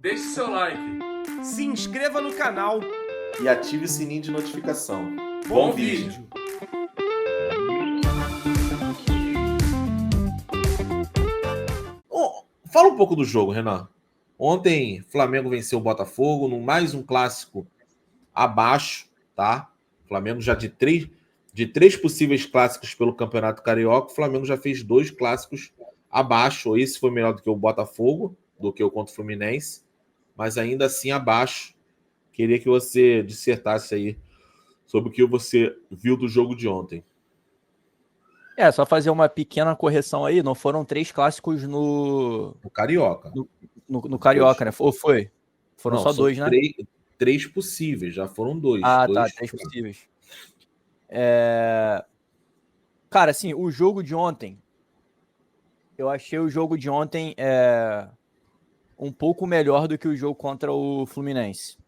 Deixe seu like. Se inscreva no canal e ative o sininho de notificação. Bom vídeo. Fala um pouco do jogo, Renan. Ontem, Flamengo venceu o Botafogo, no mais um clássico abaixo, tá? Flamengo já de três possíveis clássicos pelo Campeonato Carioca, o Flamengo já fez 2 clássicos abaixo. Esse foi melhor do que o Botafogo, do que o contra o Fluminense, mas ainda assim abaixo. Queria que você dissertasse aí sobre o que você viu do jogo de ontem. Só fazer uma pequena correção aí, não foram 3 clássicos no Carioca. No Carioca, né? Ou foi? Foram não, só 2, né? 3 possíveis, já foram 2. Ah, tá, 3 possíveis. Cara, assim, o jogo de ontem, eu achei o jogo de ontem um pouco melhor do que o jogo contra o Fluminense.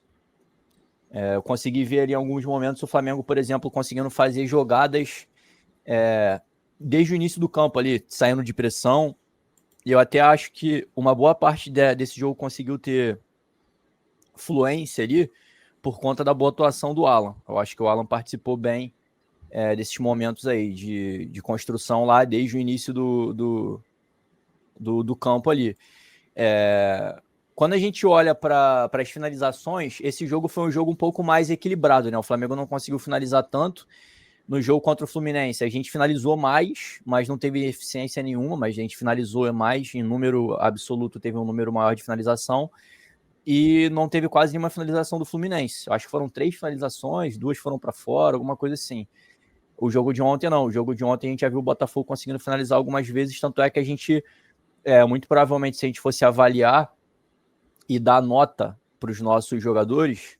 Eu consegui ver ali em alguns momentos o Flamengo, por exemplo, conseguindo fazer jogadas desde o início do campo ali, saindo de pressão. E eu até acho que uma boa parte desse jogo conseguiu ter fluência ali por conta da boa atuação do Alan. Eu acho que o Alan participou bem desses momentos aí de construção lá desde o início do campo ali. Quando a gente olha para as finalizações, esse jogo foi um jogo um pouco mais equilibrado, né? O Flamengo não conseguiu finalizar tanto. No jogo contra o Fluminense, a gente finalizou mais, mas não teve eficiência nenhuma, mas a gente finalizou mais, em número absoluto teve um número maior de finalização, e não teve quase nenhuma finalização do Fluminense. Eu acho que foram 3 finalizações, 2 foram para fora, alguma coisa assim. O jogo de ontem não, o jogo de ontem a gente já viu o Botafogo conseguindo finalizar algumas vezes, tanto é que a gente, muito provavelmente, se a gente fosse avaliar e dar nota para os nossos jogadores,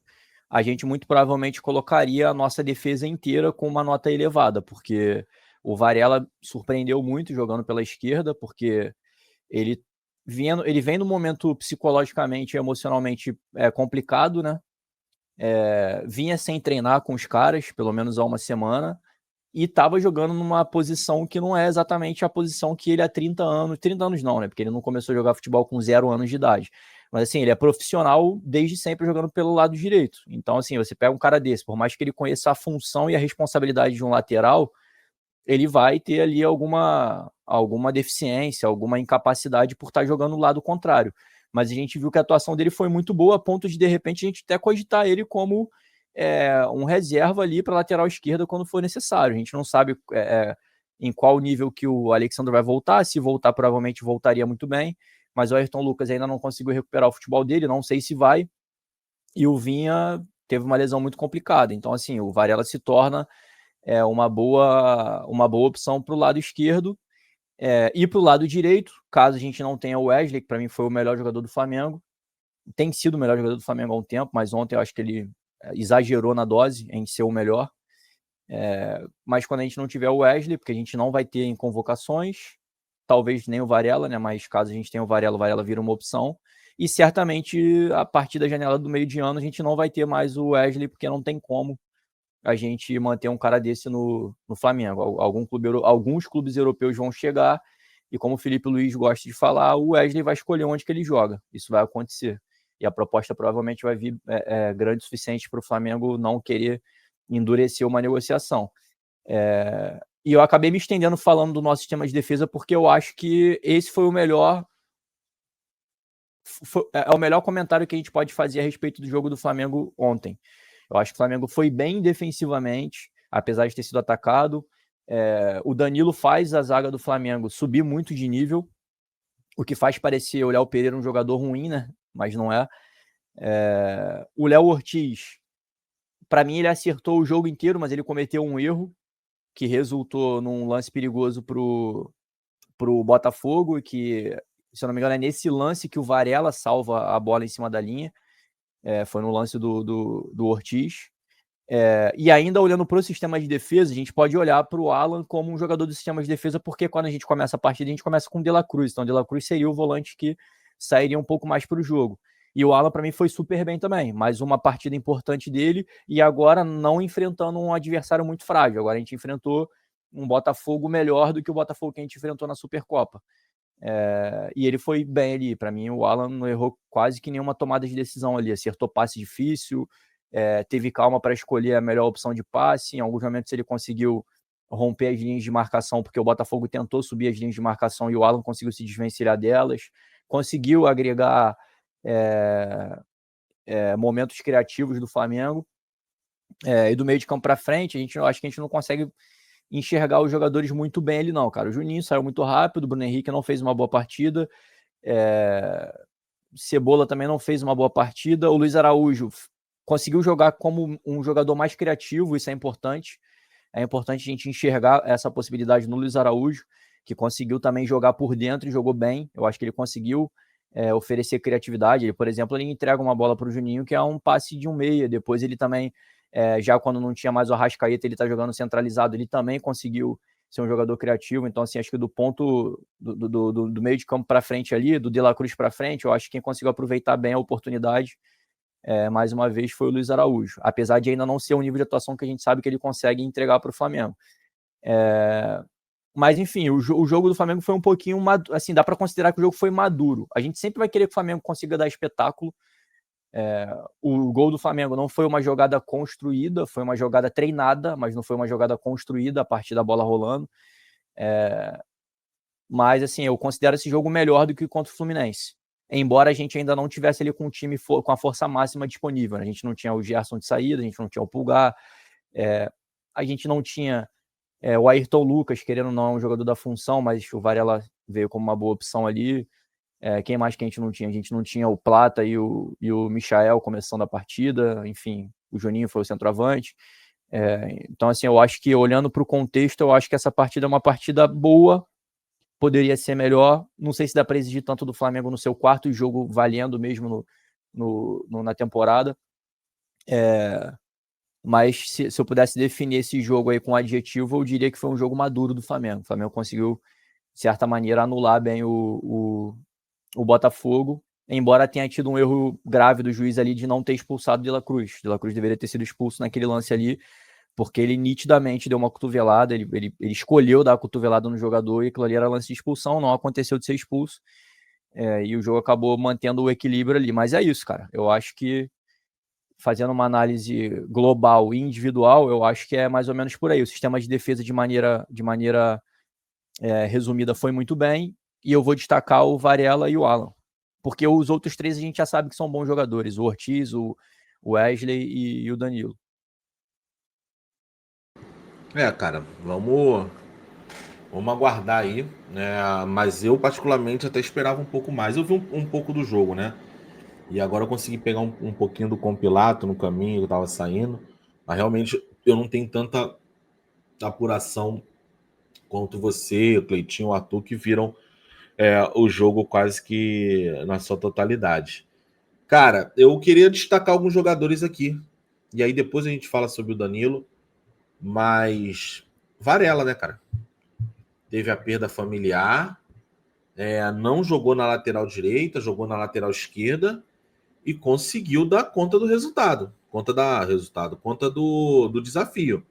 a gente muito provavelmente colocaria a nossa defesa inteira com uma nota elevada, porque o Varela surpreendeu muito jogando pela esquerda, porque ele vem num momento psicologicamente e emocionalmente complicado, né? Vinha sem treinar com os caras, pelo menos há uma semana, e estava jogando numa posição que não é exatamente a posição que ele há 30 anos não, né? Porque ele não começou a jogar futebol com 0 anos de idade. Mas assim, ele é profissional desde sempre jogando pelo lado direito. Então, assim, você pega um cara desse, por mais que ele conheça a função e a responsabilidade de um lateral, ele vai ter ali alguma deficiência, alguma incapacidade por estar jogando no lado contrário. Mas a gente viu que a atuação dele foi muito boa, a ponto de repente, a gente até cogitar ele como um reserva ali para a lateral esquerda quando for necessário. A gente não sabe em qual nível que o Alexandre vai voltar. Se voltar, provavelmente voltaria muito bem, mas o Ayrton Lucas ainda não conseguiu recuperar o futebol dele, não sei se vai, e o Vinha teve uma lesão muito complicada. Então, assim, o Varela se torna uma boa opção para o lado esquerdo, e para o lado direito, caso a gente não tenha o Wesley, que para mim foi o melhor jogador do Flamengo, tem sido o melhor jogador do Flamengo há um tempo, mas ontem eu acho que ele exagerou na dose em ser o melhor. Mas quando a gente não tiver o Wesley, porque a gente não vai ter em convocações, talvez nem o Varela, né? Mas caso a gente tenha o Varela vira uma opção. E certamente, a partir da janela do meio de ano, a gente não vai ter mais o Wesley, porque não tem como a gente manter um cara desse no Flamengo. Alguns clubes europeus vão chegar, e como o Felipe Luiz gosta de falar, o Wesley vai escolher onde que ele joga. Isso vai acontecer. E a proposta provavelmente vai vir grande o suficiente para o Flamengo não querer endurecer uma negociação. E eu acabei me estendendo falando do nosso sistema de defesa, porque eu acho que esse foi o melhor comentário que a gente pode fazer a respeito do jogo do Flamengo ontem. Eu acho que o Flamengo foi bem defensivamente, apesar de ter sido atacado. O Danilo faz a zaga do Flamengo subir muito de nível, o que faz parecer o Léo Pereira um jogador ruim, né? Mas não é. O Léo Ortiz, para mim, ele acertou o jogo inteiro, mas ele cometeu um erro que resultou num lance perigoso pro Botafogo, e que, se eu não me engano, é nesse lance que o Varela salva a bola em cima da linha. Foi no lance do Ortiz. E ainda olhando para o sistema de defesa, a gente pode olhar para o Alan como um jogador do sistema de defesa, porque quando a gente começa a partida, a gente começa com o De La Cruz. Então, o De La Cruz seria o volante que sairia um pouco mais para o jogo. E o Alan, para mim, foi super bem também. Mais uma partida importante dele, e agora não enfrentando um adversário muito frágil. Agora a gente enfrentou um Botafogo melhor do que o Botafogo que a gente enfrentou na Supercopa. E ele foi bem ali. Para mim, o Alan não errou quase que nenhuma tomada de decisão ali. Acertou passe difícil, teve calma para escolher a melhor opção de passe. Em alguns momentos ele conseguiu romper as linhas de marcação, porque o Botafogo tentou subir as linhas de marcação e o Alan conseguiu se desvencilhar delas. Conseguiu agregar momentos criativos do Flamengo. E do meio de campo para frente, acho que a gente não consegue enxergar os jogadores muito bem ali não, cara. O Juninho saiu muito rápido, o Bruno Henrique não fez uma boa partida, Cebola também não fez uma boa partida, o Luiz Araújo conseguiu jogar como um jogador mais criativo, isso é importante a gente enxergar essa possibilidade no Luiz Araújo, que conseguiu também jogar por dentro e jogou bem. Eu acho que ele conseguiu oferecer criatividade. Ele, por exemplo, ele entrega uma bola para o Juninho, que é um passe de um meia, depois ele também já quando não tinha mais o Arrascaeta, ele tá jogando centralizado, ele também conseguiu ser um jogador criativo. Então, assim, acho que do ponto do meio de campo para frente ali, do De La Cruz para frente, eu acho que quem conseguiu aproveitar bem a oportunidade, mais uma vez, foi o Luiz Araújo. Apesar de ainda não ser um nível de atuação que a gente sabe que ele consegue entregar para o Flamengo. Mas, enfim, o jogo do Flamengo foi um pouquinho, assim, dá para considerar que o jogo foi maduro. A gente sempre vai querer que o Flamengo consiga dar espetáculo. O gol do Flamengo não foi uma jogada construída, foi uma jogada treinada, mas não foi uma jogada construída a partir da bola rolando. Mas, assim, eu considero esse jogo melhor do que contra o Fluminense. Embora a gente ainda não tivesse ali com o time com a força máxima disponível. Né? A gente não tinha o Gerson de saída, a gente não tinha o Pulgar, a gente não tinha o Ayrton Lucas, querendo ou não, é um jogador da função, mas o Varela veio como uma boa opção ali. Quem mais que a gente não tinha? A gente não tinha o Plata e o Michael começando a partida, enfim, o Juninho foi o centroavante. Então, assim, eu acho que, olhando para o contexto, eu acho que essa partida é uma partida boa, poderia ser melhor. Não sei se dá para exigir tanto do Flamengo no seu quarto jogo valendo mesmo na temporada. Mas se eu pudesse definir esse jogo aí com um adjetivo, eu diria que foi um jogo maduro do Flamengo. O Flamengo conseguiu, de certa maneira, anular bem o Botafogo, embora tenha tido um erro grave do juiz ali de não ter expulsado o De La Cruz. O De La Cruz deveria ter sido expulso naquele lance ali, porque ele nitidamente deu uma cotovelada, ele escolheu dar a cotovelada no jogador e aquilo ali era lance de expulsão, não aconteceu de ser expulso, e o jogo acabou mantendo o equilíbrio ali. Mas é isso, cara. Eu acho que, fazendo uma análise global e individual, eu acho que é mais ou menos por aí. O sistema de defesa, de maneira resumida, foi muito bem, e eu vou destacar o Varela e o Alan, porque os outros três a gente já sabe que são bons jogadores, o Ortiz, o Wesley e o Danilo. Cara, vamos aguardar aí, né? Mas eu particularmente até esperava um pouco mais. Eu vi um pouco do jogo, né? E agora eu consegui pegar um pouquinho do compilato no caminho que eu tava saindo. Mas realmente eu não tenho tanta apuração quanto você, o Cleitinho, o Arthur, que viram o jogo quase que na sua totalidade. Cara, eu queria destacar alguns jogadores aqui. E aí depois a gente fala sobre o Danilo. Mas Varela, né, cara? Teve a perda familiar, não jogou na lateral direita, jogou na lateral esquerda e conseguiu dar conta do resultado. Conta do desafio.